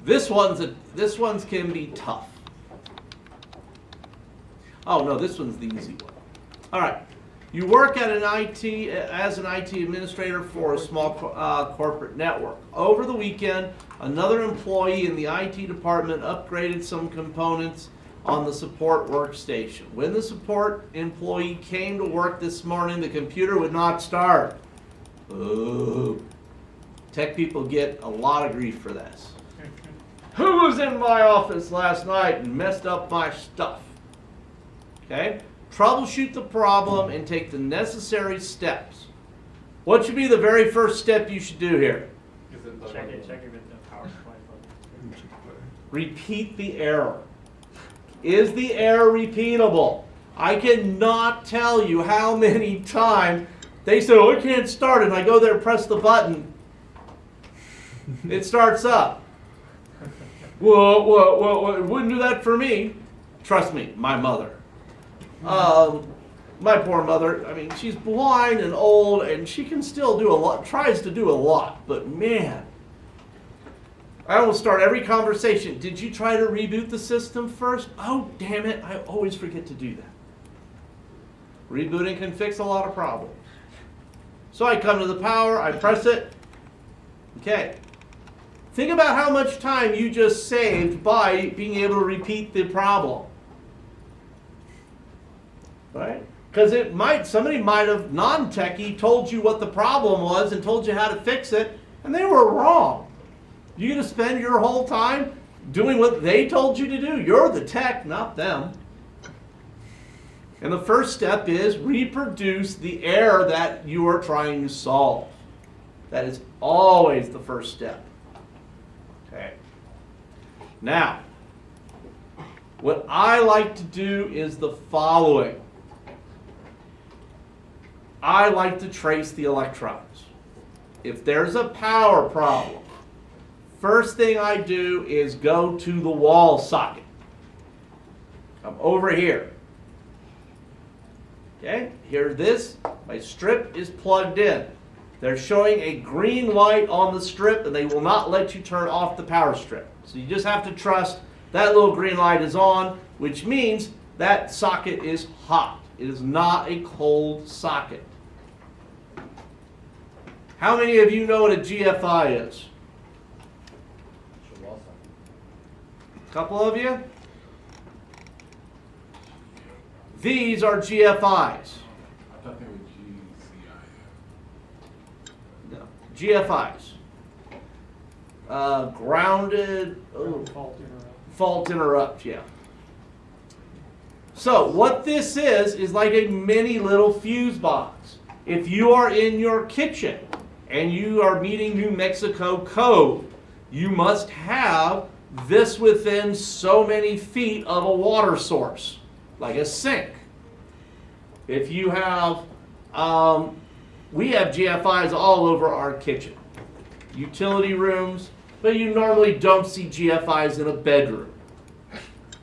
This one's can be tough. Oh no, this one's the easy one. All right, you work at an IT as an IT administrator for a small corporate network. Over the weekend, another employee in the IT department upgraded some components on the support workstation. When the support employee came to work this morning, the computer would not start. Ooh. Tech people get a lot of grief for this. Who was in my office last night and messed up my stuff? Okay? Troubleshoot the problem and take the necessary steps. What should be the very first step you should do here? Check if the power supply. Repeat the error. Is the error repeatable? I cannot tell you how many times they say, oh, it can't start, and I go there and press the button. It starts up. Whoa, it wouldn't do that for me. Trust me, my mother. My poor mother, I mean, she's blind and old, and she can still do a lot, tries to do a lot, but man, I will start every conversation. Did you try to reboot the system first? Oh, damn it, I always forget to do that. Rebooting can fix a lot of problems. So I come to the power, I press it. Okay. Think about how much time you just saved by being able to repeat the problem. Right? Because somebody might have, non-techie, told you what the problem was and told you how to fix it, and they were wrong. You're going to spend your whole time doing what they told you to do. You're the tech, not them. And the first step is reproduce the error that you are trying to solve. That is always the first step. Okay. Now, what I like to do is the following. I like to trace the electrons. If there's a power problem, first thing I do is go to the wall socket. Come over here. Okay, here this, my strip is plugged in. They're showing a green light on the strip and they will not let you turn off the power strip. So you just have to trust that little green light is on, which means that socket is hot. It is not a cold socket. How many of you know what a GFI is? A couple of you? These are GFIs. I thought they were GCI. No, GFIs. Grounded. Oh, fault interrupt, yeah. So what this is like a mini little fuse box. If you are in your kitchen and you are meeting New Mexico code, you must have this within so many feet of a water source, like a sink. If you have, we have GFIs all over our kitchen. Utility rooms, but you normally don't see GFIs in a bedroom.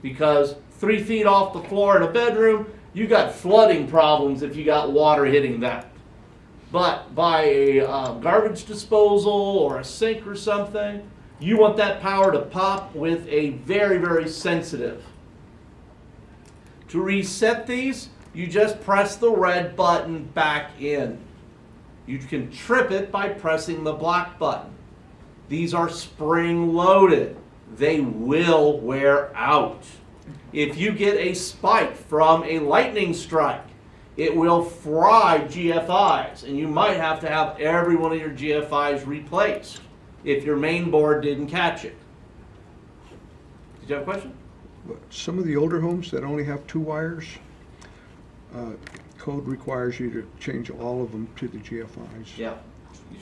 Because 3 feet off the floor in a bedroom, you got flooding problems if you got water hitting that. But by a garbage disposal or a sink or something, you want that power to pop with a very, very sensitive. To reset these, you just press the red button back in. You can trip it by pressing the black button. These are spring-loaded. They will wear out. If you get a spike from a lightning strike, it will fry GFIs, and you might have to have every one of your GFIs replaced if your main board didn't catch it. Did you have a question? But some of the older homes that only have 2 wires, code requires you to change all of them to the GFIs. Yeah.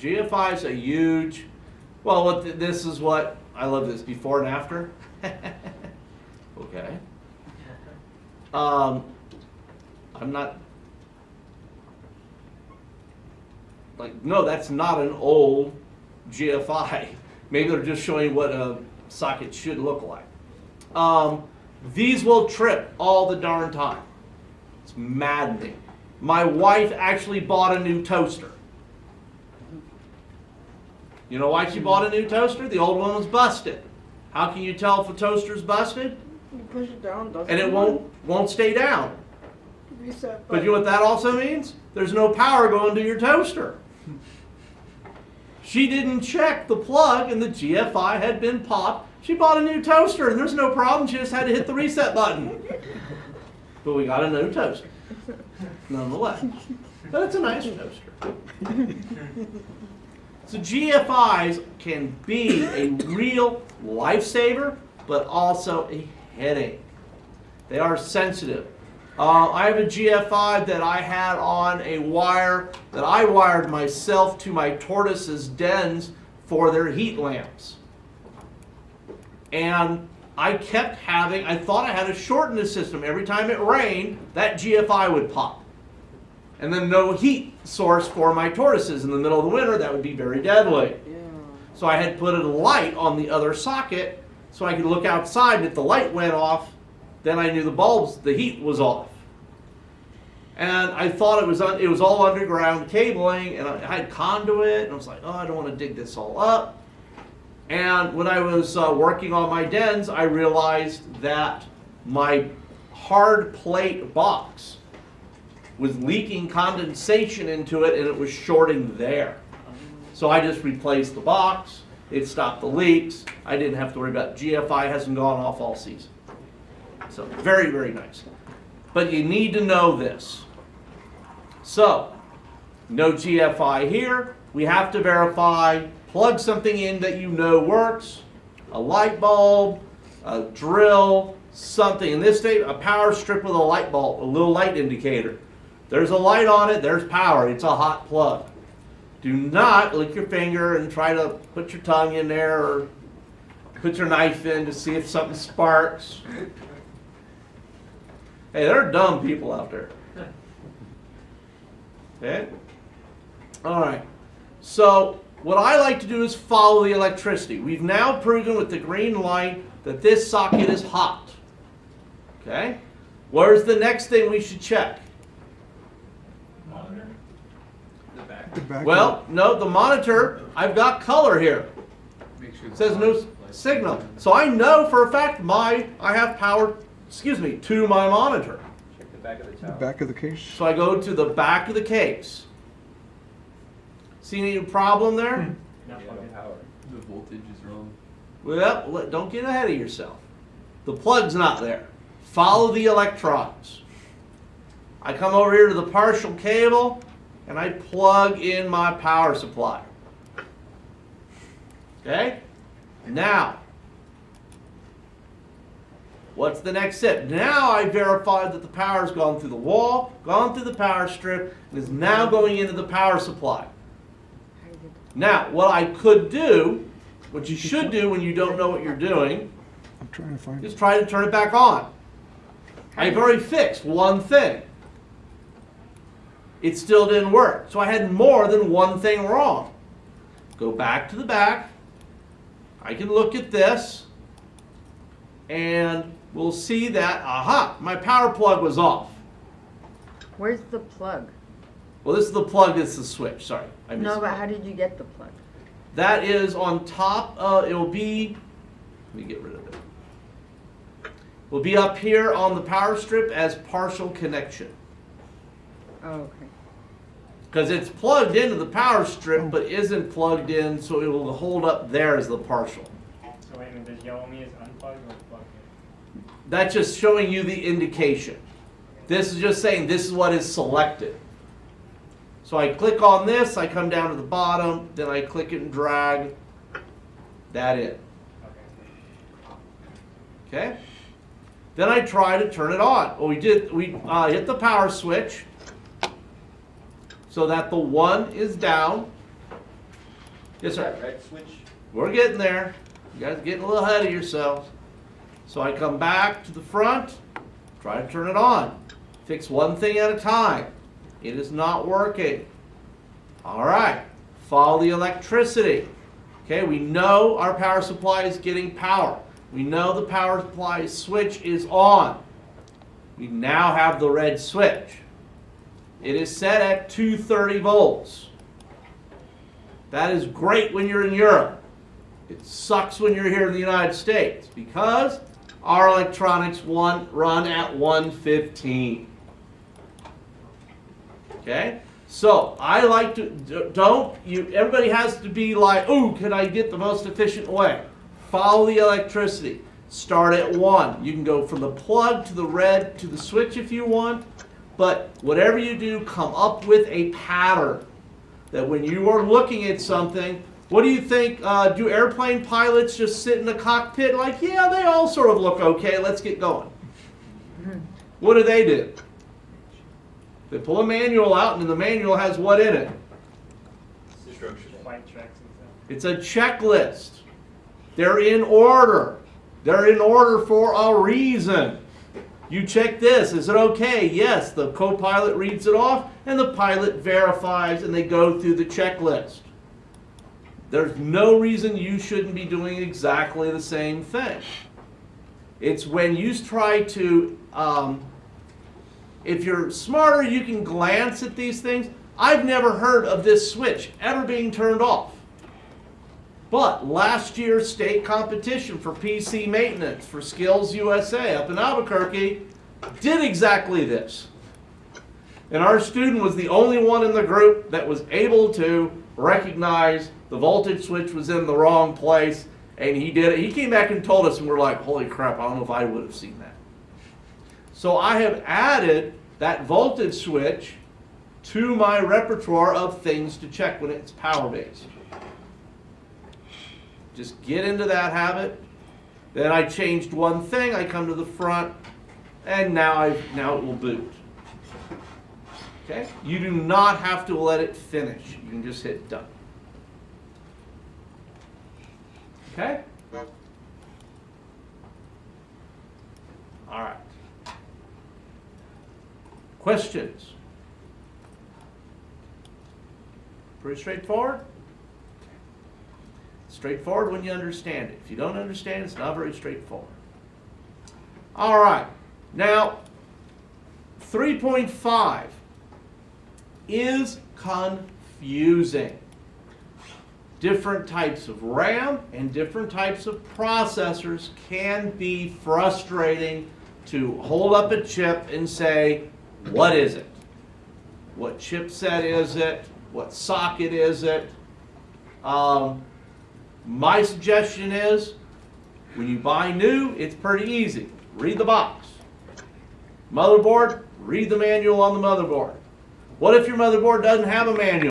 GFIs are huge. Well, this is what, I love this, before and after. Okay. I'm not, like, no, that's not an old GFI. Maybe they're just showing what a socket should look like. These will trip all the darn time. It's maddening. My wife actually bought a new toaster. You know why she bought a new toaster? The old one was busted. How can you tell if a toaster's busted? You push it down, doesn't And it won't stay down. reset. But you know what that also means? There's no power going to your toaster. She didn't check the plug and the GFI had been popped. She bought a new toaster and there's no problem. She just had to hit the reset button. But we got a new toaster, nonetheless. But it's a nice toaster. So GFIs can be a real lifesaver, but also a headache. They are sensitive. I have a GFI that I had on a wire that I wired myself to my tortoise's dens for their heat lamps. And I kept having, I thought I had a short in the system. Every time it rained, that GFI would pop. And then no heat source for my tortoises in the middle of the winter. That would be very deadly. Yeah. So I had put a light on the other socket so I could look outside, and if the light went off, then I knew the heat was off. And I thought it was all underground cabling, and I had conduit, and I was like, oh, I don't want to dig this all up. And when I was working on my dens, I realized that my hard plate box was leaking condensation into it, and it was shorting there. So I just replaced the box. It stopped the leaks. I didn't have to worry about it. GFI hasn't gone off all season. So very, very nice. But you need to know this. So, no GFI here. We have to verify, plug something in that you know works. A light bulb, a drill, something. In this state, a power strip with a light bulb, a little light indicator. There's a light on it, there's power. It's a hot plug. Do not lick your finger and try to put your tongue in there or put your knife in to see if something sparks. Hey, there are dumb people out there. Okay? All right. So what I like to do is follow the electricity. We've now proven with the green light that this socket is hot. Okay? Where's the next thing we should check? Monitor? The back. The back Well, no, the monitor, I've got color here. Make sure It says no signal. So I know for a fact I have power, to my monitor. Check the back of the the tower. back of the case. So I go to the back of the case. See any problem there? Not plugging power. The voltage is wrong. Well, don't get ahead of yourself. The plug's not there. Follow the electrons. I come over here to the partial cable and I plug in my power supply. Okay? Now, what's the next step? Now I verified that the power's gone through the wall, gone through the power strip, and is now going into the power supply. Now, what I could do, what you should do when you don't know what you're doing, I'm trying to find is it. try to turn it back on. I've already fixed one thing. It still didn't work. So I had more than one thing wrong. Go back to the back. I can look at this. And we'll see that, aha, my power plug was off. Where's the plug? Well, this is the plug, this is the switch, sorry. I No, missed but it. how did you get the plug? That is on top, it will be, let me get rid of it. Will be up here on the power strip as partial connection. Oh, okay. Because it's plugged into the power strip, but isn't plugged in, so it will hold up there as the partial. So wait a minute, does yellow mean it's unplugged or plugged in? That's just showing you the indication. This is just saying this is what is selected. So I click on this, I come down to the bottom, then I click it and drag that in. Okay. Okay? Then I try to turn it on. Well, we hit the power switch so that the 1 is down. Yes, sir. That red switch? We're getting there. You guys are getting a little ahead of yourselves. So I come back to the front, try to turn it on. Fix one thing at a time. It is not working. All right, follow the electricity. Okay, we know our power supply is getting power. We know the power supply switch is on. We now have the red switch. It is set at 230 volts. That is great when you're in Europe. It sucks when you're here in the United States because our electronics run at 115. Okay? So I like to, everybody has to be like, ooh, can I get the most efficient way? Follow the electricity. Start at 1. You can go from the plug to the red to the switch if you want, but whatever you do, come up with a pattern that when you are looking at something, what do you think? Do airplane pilots just sit in the cockpit like, yeah, they all sort of look okay, let's get going? What do? They pull a manual out, and the manual has what in it? Instructions. Flight tracks and stuff. It's a checklist. They're in order. They're in order for a reason. You check this. Is it okay? Yes. The co-pilot reads it off, and the pilot verifies, and they go through the checklist. There's no reason you shouldn't be doing exactly the same thing. It's when you try to, if you're smarter, you can glance at these things. I've never heard of this switch ever being turned off. But last year's state competition for PC maintenance for Skills USA up in Albuquerque did exactly this. And our student was the only one in the group that was able to recognize the voltage switch was in the wrong place, and he did it. He came back and told us, and we're like, holy crap, I don't know if I would have seen that. So I have added that voltage switch to my repertoire of things to check when it's power-based. Just get into that habit. Then I changed one thing. I come to the front, and now it will boot. Okay? You do not have to let it finish. You can just hit done. Okay? All right. Questions? Pretty straightforward? Straightforward when you understand it. If you don't understand it, it's not very straightforward. All right. Now, 3.5 is confusing. Different types of RAM and different types of processors can be frustrating to hold up a chip and say, what is it? What chipset is it? What socket is it? My suggestion is, when you buy new, it's pretty easy. Read the box. Motherboard, read the manual on the motherboard. What if your motherboard doesn't have a manual?